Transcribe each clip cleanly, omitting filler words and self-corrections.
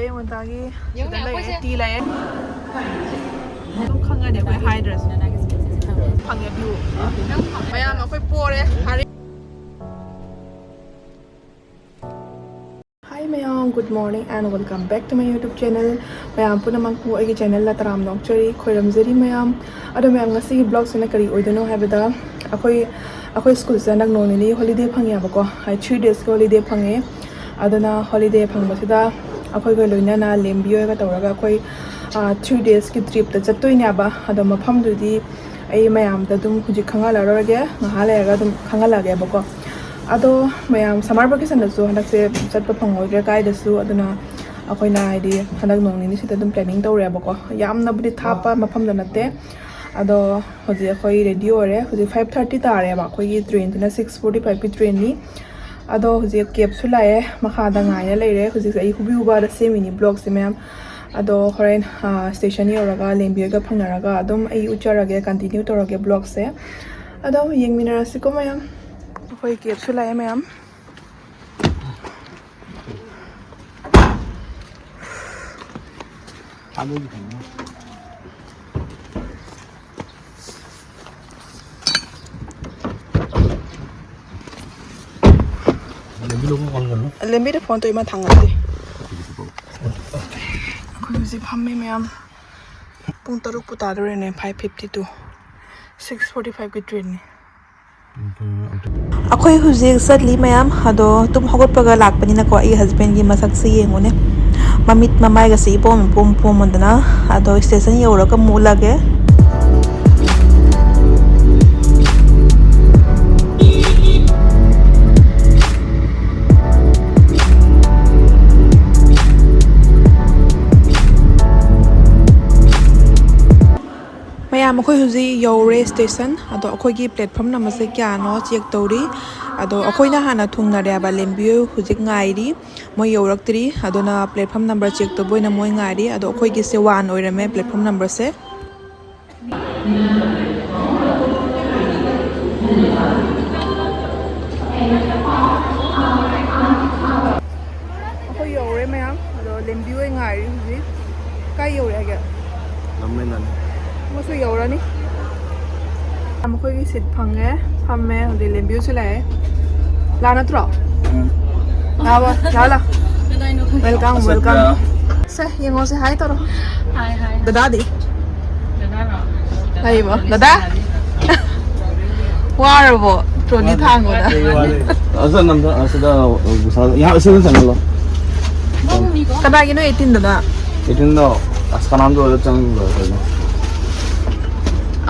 ꯂꯥꯛꯑꯦ ꯃꯣꯟꯇꯥꯒꯤ ꯁꯤꯗ ꯂꯩꯔꯦ ꯇꯤ ꯂꯩꯑꯦ ꯑꯗꯨꯝ ꯈꯪꯉꯅꯤ ꯑꯩꯈꯣꯏ ꯍꯥꯏꯗ꯭ꯔꯁꯨ ꯐꯪꯉꯦ ꯚ꯭ꯌꯨ ꯃꯌꯥꯝ ꯑꯩꯈꯣꯏ ꯄꯣꯔꯦ Hi mayam, good morning and welcome back to my YouTube channel. Mayam punamangpu aigi channel la taram nokchari khoiramjari mayam. Ado mayam ngasi vlog sina kari oidono haibada akhoi school sa nak no ni holiday phangya bako. Hai 3 days holiday phange. Adana holiday phangba akhoi go loina na lembiyo ga tawraga akhoi 3 days ki trip ta chattoina ba ado mafam dudi ai mayam da dum huji khangala rage nghala ga dum khangala ga bako. Ado mayam summer vacation da su handak se chatpa phangoi kai da su aduna akhoi na idi handak nong ni sida dum planning tawre bako. Yamna budi thapa mafam da natte ado hoji akhoi ready ore hoji 5:30 tare ba akhoi gi train na 6:45 ki train ni ado hoji cab su lae makha da ngai leire hoji ai hubi uba da se mini blog se mayam ado horen station yoraga lembi ga phangnaraga adum ai ucharage continue torage blog se ado yengminara siko mayam akhoi cab su lae mayam lembi da phone to ima thangati akhoi huji phamme mayam pung 3 pu tadore ne 5:52 6:45 ki train ni akhoi huji satli mayam ado tum hogotpaga lakpani na ko ai husband gi masak se yengone mamit mamai ga se pom mondana ado station yoraga mulage mayam akhoi huji yore station ado akhoi gi platform number se kya no check tawri ado akhoi na hana thungna re ba lembiyo huji ngairi moi yoraktri adona platform number check to boina moi ngairi ado akhoi gi se 1 oirame platform number se akhoi yore mayam ado lembiyo ngairi huji kai yore age lammen Masu yaurani. Akhoi gi sit phange phamme hodi lembiu se lae. La na tro. La la. Welcome. Se yengo se hi toro. Hi. Dada di. Hai bo. Dada. Warabo. Troli thango da. Asa namda asa da gusa. Ya asa da sanalo. Kada gi no 18 da. 18 do. Asa nam do chang do.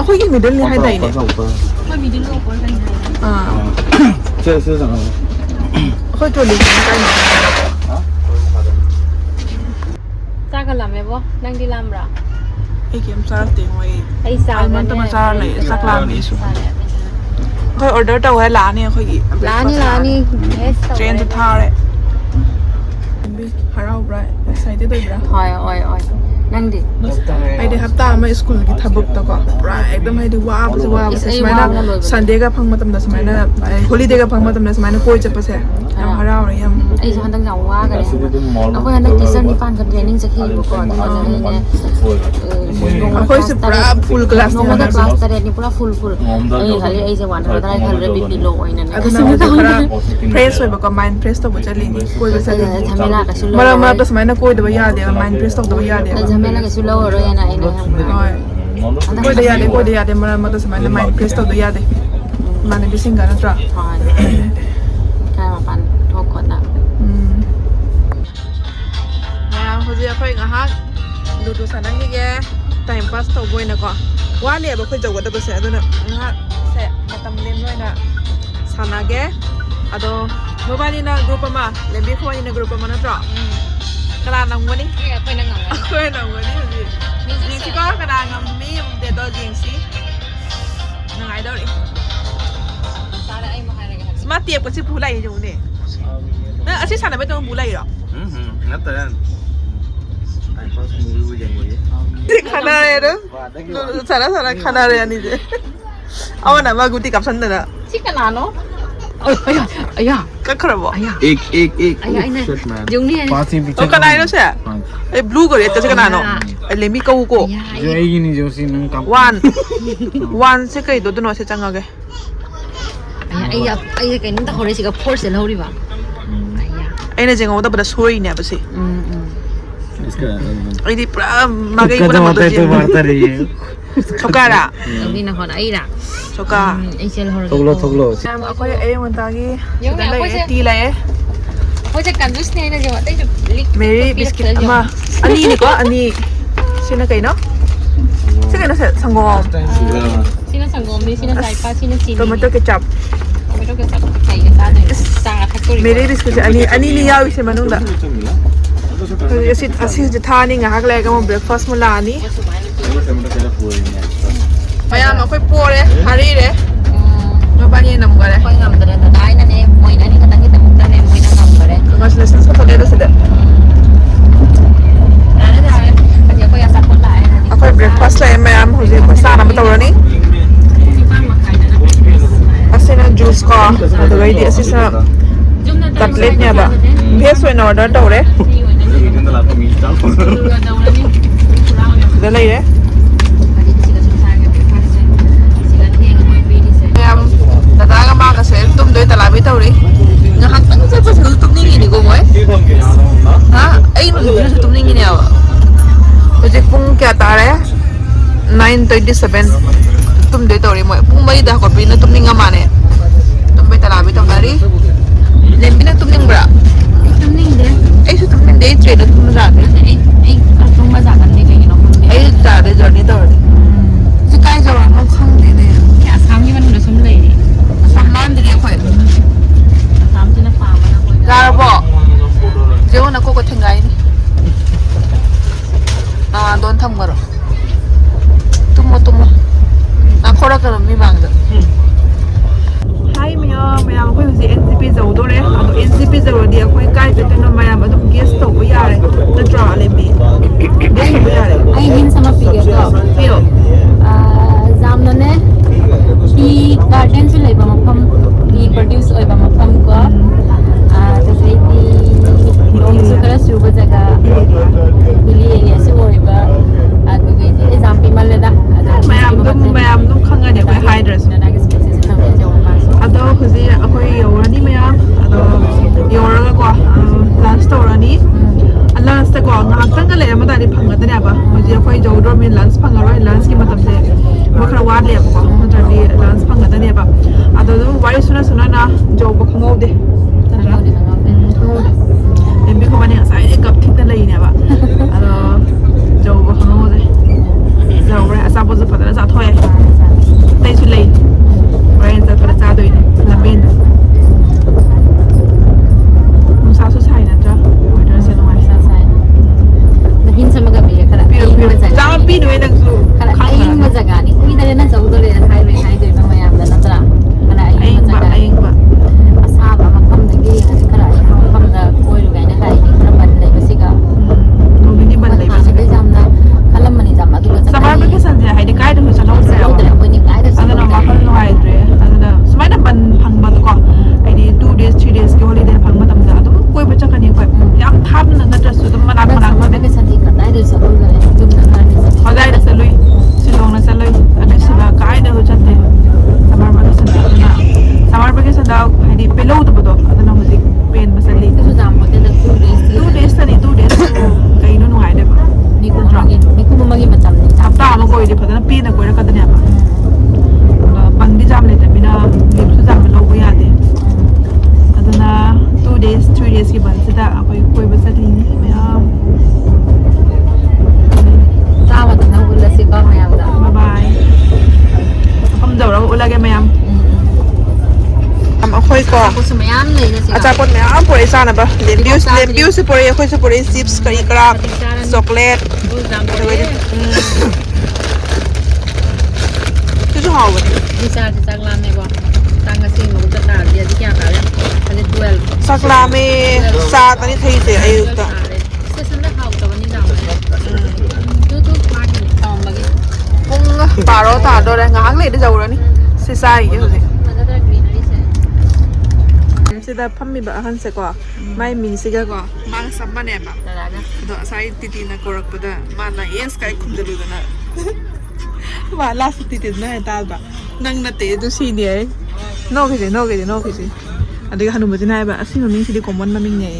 akhoi gi middle ni hai dai ne akhoi middle lo por dai ne se sang akhoi troli kai ne cha ga lam me bo nang di lam ra ai kem sar te ngoi ai sa man ta ma sar lai sak lam ni su akhoi order taw hai la ni akhoi gi la ni train to thare bi harau bra excited doi bra oi nang di ai de hafta ma school gi thabuk ta ko pra ekdam ai de wa smaina sunday ga phang matam da smaina holiday ga phang matam da smaina koi chapa se yam harau re yam ai so handang jaw wa ga le akhoi handang teacher ni pan ka training sakhi bu ko da ne akhoi se pra full class ni na class tare ni pura full ai hali ai se wan thara khal re bp low oina ne aduna khara fresh hoy ba ko mind fresh to bu chali ni koi ba chali thamela ka su mara da smaina koi da ba ya de mind fresh to da ba ya de mela ga su low ro yana ina koi da yade mara mata samana mind press to da yade mane bisinga na tra kai ma pan thok ko na ya hoji akhoi nga ha ludu sanang ge time pass to boina ko wa le ba khoi jogo da ba se aduna nga se matam lem noina sanage ado mobile na group ma lembi khoi na group ma na tra kala nang wani akhoi na ngani hoji ni si ko kala ngam mi de do jing si ngai do ri sara ai ma hai ga smart tiep ko si phulai jo ne na asi sana be to phulai ro ngat ta ai pas mu jeng wo ye khana re do sara khana re ani je awana ma guti kapsan da si kana no Cái khờ bỏ एक dùng đi Ủa cái này nó sẽ Ê blue của đấy tao sẽ cái nào nó Ê lấy mi câu của जो ये नहीं जो सी नंग काम One sẽ cái đồ nó sẽ chẳng ngờ cái cái nó ta hồi đấy chỉ có force lâu đi vào Ê này chỉ ngồi tao bật xuôi nè bác sĩ इसका Ê đi pra mà cái कदम आता है तो मारता रहिए Choka đã đi nào còn ấy đã Choka anh xem hồi थोक लो Em ở coi em mình ta cái Giống Cái như này Aikhoi tí lấy hồi chắc cần juice này là gì mà tay Mary biscuit mà Anh đi có anh đi Xin nó cái nó Xin cái nó sẽ sang gồm xin nó sang gồm đi xin nó giải pa xin nó chín Tomato ketchupไม่ต้องเกิดใส่กันซะหน่อยซาคัตโกริ Mary biscuit anh điนี่ยาวอีกใช่ไหมนุ่งด่ะคืออาศิจะทานนี่ไงฮักแรกก็มา breakfast มาลานี่พยายามเอาค่อยปัวเลยฮารี่เลยมาบ้านยังนำกันเลย ค่อยงำแต่ละได้นั่นเองมวยนั่นนี่ก็ตั้งแต่มุกตั้งแต่มวยนั่งงำก็ได้ มาเสร็จสักพักเดียวเสร็จแล้วเดี๋ยวก็อยากสักคนหลายนะ เอาค่อย breakfast เลยพยายามหัวใจคนซ่าน้ำตัวนี้อาศินะ juice ก็ตัวไอ้ที่อาศินะตัดเล็ดเนี่ยบ่เพี้ยสวยหน่อยเดินตัวเลยเดินเลยเลยพยายามแต่ตาก็มากระเซ็นตุ้มด้วยตลาดไม่เท่าเลยงานตั้งใจจะถือตุ้มนี่กี่กูมั้ยฮะไอ้มันถือตุ้มนี่กี่เนี่ยวันที่ปุ่งแก่ตาเลย9:27ตุ้มด้วยตัวเลยมั้ยปุ่งไม่ได้ขอปีนตุ้มนี่งามาเนี่ยตุ้มไปตลาดไม่ต้องการดิเล่นปีนตุ้มนี่บ่ตุ้มนี่เด้ไอ้สุดตุ้มนี่เด้เทรดตุ้มนี่ได้ต้องมาจากกันได้ไงเนาะ ไอ้จ่าได้จอดนี่ตัวเลยจะใกล้จะวางเอาข้างไหนเนี่ย แค่ซ้ำที่มันเหลือซ้ำเลย ซ้ำร้อนจะเรียกค่อย ซ้ำที่น้าฟาร์มนะ กาเราบอกเจ้าหน้าก็ถึงไงนี่โดนทำกันหรอตุ้มคนละกันไม่บางเลยHai mày có gì NCP dầu đó đấy, NCP dầu đi có cái cái tên mày mà tụi guest tàu bây giờ đấy, tụi trò lên bị guest bây giờ đấy. Ai hin sama pigil to. Pio. Zamno ne tea garden se leba mafam tea produce oiba mafam ko tasai tea long su kara suba jaga hilly area se oiba aduge ji example maleda mày tụi khang cái này phải high dress. Ada huzi akhoi yorani mayam ada yoraga ko lunch torani lunch ta ko ngak tang ka le ma da ni phanga da ne ba huzi akhoi jawdor min lunch phanga roi lunch ki matam se ma khara wa le ko ma ta ni lunch phanga da ne ba ada do wari suna na job ko ngau de em bi ko ma ne sai ni kap thik ta lai ne ba ada job ko ngau de job ra sa bo zu pa da sa thoi tai su lai Ryan sa para sa doon lamin. Kung sa susay na to, order sa naman sa sai dahin sa magabi kara Jangan pino eh nagsu. kara ayin majaga ni uy dali na sa udol yan highway doon mamaya na natra kara ayin majaga Aying ba asaba mafam dagi kara mafam da koi lugay na kaya ni kara ban lay basiga nung hindi ba lay ba sige jam na kalam mani jam adu sa mga pagkasan niya hay di kaya dun sa nung sa udol ko ni kaya sa ano na makal no hay dre ano na sumay na ban pang ba ko ay di 2 days 3 days ki holiday pang matam da ado koi ba chaka ni ko yang thap na na dress to manang sa ba sa di ka dai sa udol jum na kara ni sa Hoday na sa luy silong na sa luy ano sila kaya na ho chate samar ba sa na samar ba sa daw hay di pillow to ba do ano na music pen masali so jam mo da 2 days 2 days na ni 2 days kayo no nung ay diba ni ko magi macam ni jam hafta ama koy di pa na pin na koy na kada niya ba pang di jam leta bina lip su jam lo ko yate ada na 2 days 3 days ki ban sida akoy koy ba sa klini mayam tama ta na wala si ba mayam da bye bye kam daw ra ulage mayam akhoi ko ko sa mayam nei na si acha pot mayam pore sa na ba lembiu se pore akhoi se pore chips kari kara chocolate Itu hao ba bisa saklam ne ba tang asi mo ta ta dia di kya kare ale 12 sakla me sa tani thai se ayu ta se sam na hao ta ba ni jam tu party tom lagi pung paro ta do re ngak le de jau ra ni se sai ye ho se ada greenery se sida phammi ba ahan se ko mai min siga ko mang samma ne ba Talaga. do sai titi na korak pada mana yes kai khumdalu na ma last titi na ta ba nang na te do si ni ai no kiji adiga hanumati na ba asi maming sidi common maming ne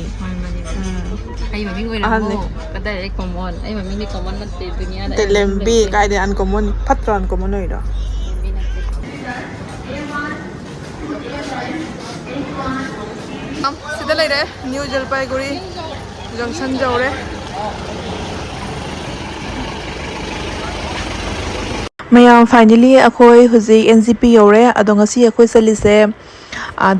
Ay mami ngồi làm bộ, cái đây là common, ay mami ni common mất tiền từ nhà te lembi kai de uncommon patron common oi do sida lai re New Jalpaiguri junction jau re mayam finally akhoi huji NGP yore adonga si akhoi salise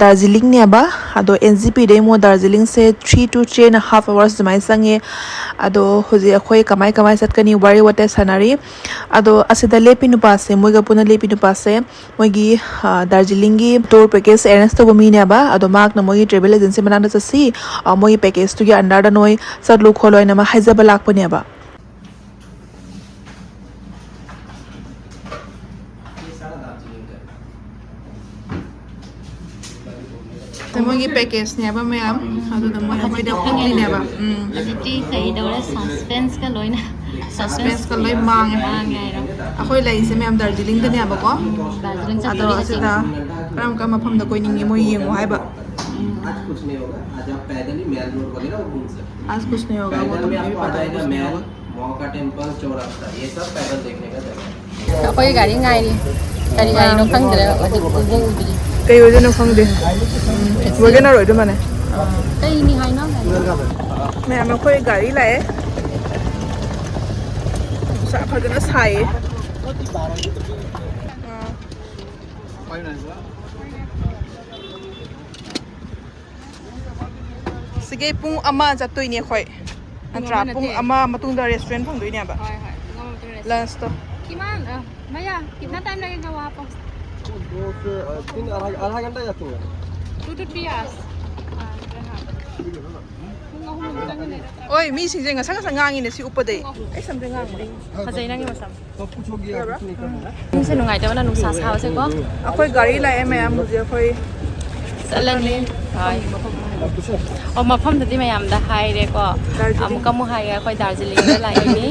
Darjeeling ne ba ado NGP de mo Darjeeling se 3 to 3.5 hours mai sange ado huji akhoi kamai sat kani wari wate sanari ado asida lepinu pase moiga puna lepinu pase moigi Darjeeling gi tour package arrange to mi ne ba ado mak na mogi travel agency manana chasi moi package tu gi under da noi satlu kholoi na ma haijaba lak pa ne ba Mogi package ne ba mayam adu da moi apai da khangli ne ba Aditi kay daw na suspense ka loy na. suspense ka loi mang Ngay ro. akhoi lai se mayam Darjeeling da ne ba ko Darjeeling sa ado asida karam ka mafam da koi ningi moi yengo hai ba आज कुछ नहीं होगा आज आप पैदल ही main road वगैरह वो घूम सकते हैं आज कुछ नहीं होगा वो तो मुझे भी पता है कुछ नहीं होगा मौका टेम्पल चौरास्ता ये सब पैदल देखने का जगह है Ako'y galing ngay ni. Galing no kang dala, adi ubong ubili. kai oje no khangde wage na roi do mane Kay ni hay no. mayam akhoi gari lae sa phajana sai sige pung ama jatoi ni khoi atra pung ama matung da restaurant phang doi ne ba Hoy hoy. Ngam to rest. lunch to Kiman? Maya, kitna time लगेगा वहाँ पर? 2 आधा घंटा जाते हैं 2 to 3 hours. oi mi sing jeng sang sang ngangi ne si upade ai sam jeng ngang Fazay nang yung masam. तो कुछ हो गया कुछ नहीं करना Yung sa nungay daw na nung sasaw sa ko. akhoi gari lae mayam mujhe akhoi Salan ni. Hoy. O mafam dati mayam da hay re ko. Am kamu hay ko Darjeeling da lai ni.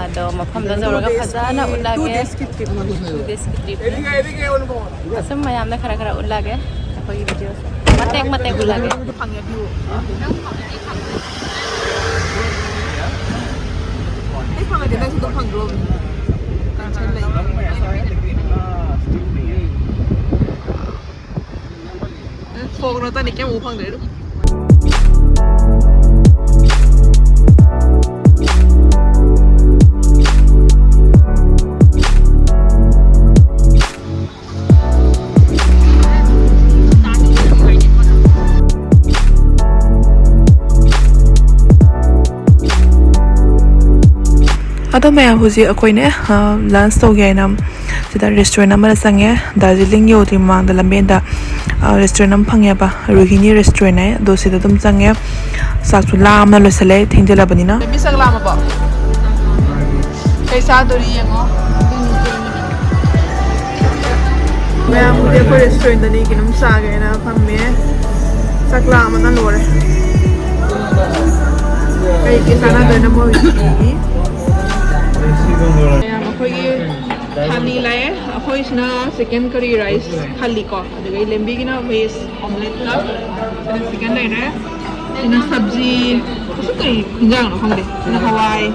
Ado mafam da zawra ka khazana ulage. 2 days ki trip. Asam mayam da khara ulage. Akhoi video. Matek ulage. phangya view ai phangya de na su phang ro kan chen lai phone nó ta ni kem u phang de Ado मैं हुजी अखोई ने lunch तो गया ना सिदा restaurant number संगे दार्जिलिंग यो ति मांग द लंबे दा रेस्टोरेंट नम फंगे बा रोहिणी रेस्टोरेंट है दो सिदा तुम संगे सासु लाम ना लोसले थिंजला बनिना बे सग लाम बा कैसा दोरी यंगो मैं मुझे को रेस्टोरेंट दनी कि नम सा गए ना फंगे सग लाम ना लोरे कई के साना दना मोई अखोई खाली लाए अखोई इसना सेकंड करी राइस खाली को अदुगै लेम्बी गिना वेज ऑमलेट का सेकंड लाइन है इना सब्जी कुछ कई इंजांग न खंदे इना हवाई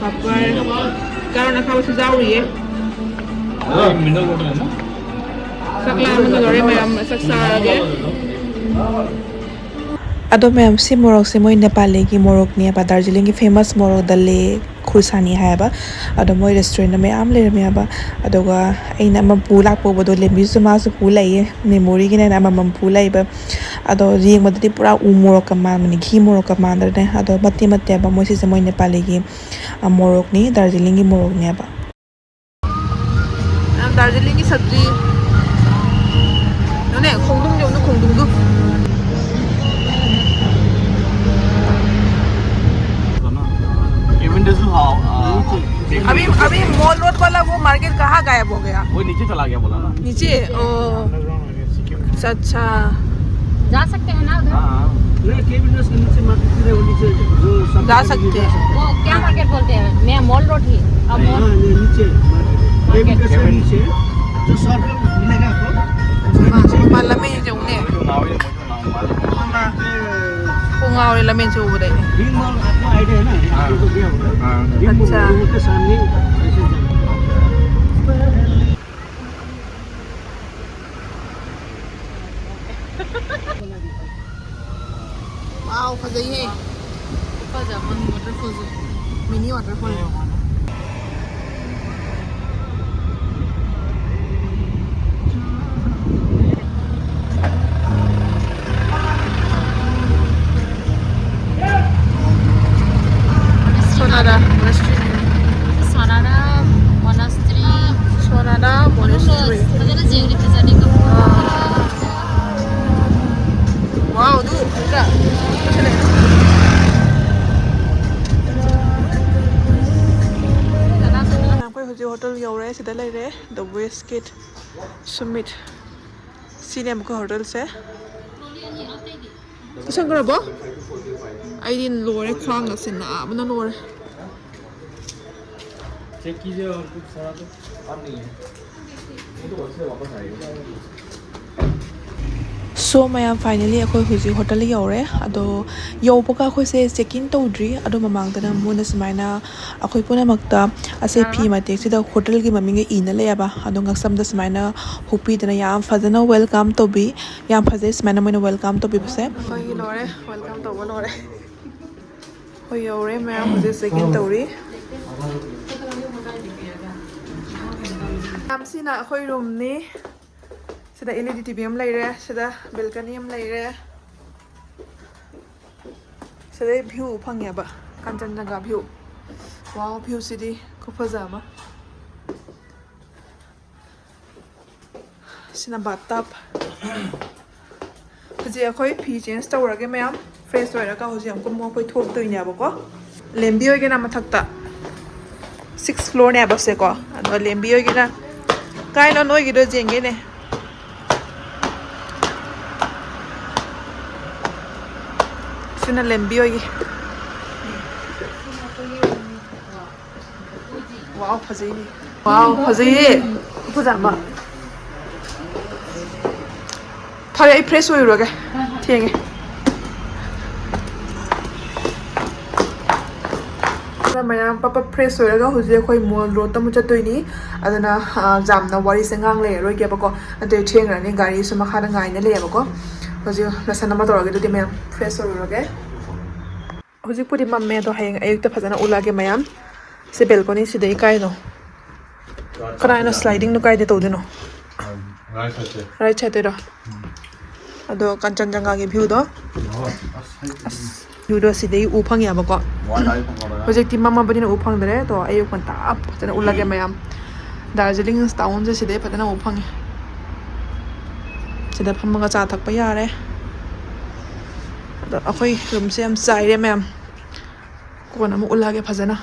पापड़ कारण खाव से जाउरी है सकला मन गरे मैम सकसा गे अदो मैम से मोरक से मोई नेपाली की मोरक ने बा दार्जिलिंग की फेमस मोरक दले खुसानी है बा अदो मोई रेस्टोरेंट में आम ले में बा अदोगा एना म पुला पोबदो लेम्बी सुमा सु पुलाइए मेमोरी की ना म पुलाइबा अदो रिंग मदति पूरा उ मोरक का मान मने घी मोरक का मान दने अदो मते मते बा मोई से मोई नेपाली की मोरक नि दार्जिलिंग की मोरक ने बा दार्जिलिंग की सब्जी नने खोंदुम जो न खोंदुम दु अभी मॉल रोड वाला वो मार्केट कहाँ गायब हो गया वो नीचे चला गया बोला ना नीचे ओ अच्छा जा सकते हैं ना उधर? नहीं केबिनेट के नीचे मार्केट है वो नीचे जो सब जा सकते हैं। वो क्या मार्केट बोलते हैं? मैं मॉल रोड ही हाँ ये नीचे मार्केट केबिनेट से नीचे जो शॉर्ट मिलेगा आपको Malamig yung ne. Kung nga ulit lamin siya ulit. D mall आपको आइडिया है ना आपको तो दिया होगा डी अच्छा। मॉल के सामने ऐसे जाना Wow, fazay Fazay, waterfall. Mini waterfall. Sonada Monastery. Sonada Monastery. Sonada Monastery. Fazana jengli fazani ko. Wow, du, mira. Akhoi hojik hotel yaure sida leire the Westgate Summit. Sini amko hotel se. Isang garabo? Ay din lore khwang na sin na abna lore. Check कीजिए और कुछ सारा तो अब नहीं है ये तो वैसे वापस आएगा So mayam finally akhoi hojik hotel yaure ado yaupaga akhoi se check in tawdri ado mamang dana mona smaina akhoi puna makta ase phi matek sida hotel gi maming e ina leyaba ado ngaksam da smaina hupi dana yam fazana welcome to be yam faze smaina moina welcome to be base hoi lore welcome to lore hoi yaure mayam hojik check in tawri am sina akhoi room ni sida LED TV am leire sida balcony am leire sida view phangya ba Kanchanjunga view wow view city ko fazama sina bathtub hoje akhoi phi change tawrage mayam fresh oiraka hoje amko mo khoi thok doine ba ko lembi oigena mathakta 6th floor ne abase ko ado lembi oigena kaino noi gido jenge ne sina lembi oigi wow fazai fuzama thare ai fresh oiroge thenge mayam papa fresh oiraga hoje khoi mall road ta mu chatoini adana jamna wari sengang le roi ke bako ade thengra ni gari su makha da ngai ne le bako hoje lesson ma torage dudi mayam fresh oiroge hoje puri mamme do hayeng ayuk ta phajana ulage mayam se balcony si dei kai no kana no sliding no kai de to dino right side ro ado Kanchanjunga gi view do view do si dei u phang ya bako hoje ti mama bani no u phang dare to ayuk pan ta phajana ulage mayam Darjeeling town je si dei phajana u phang sida phamaga cha thak pa yare ado akhoi room se am sai re mayam kona mo ulage phajana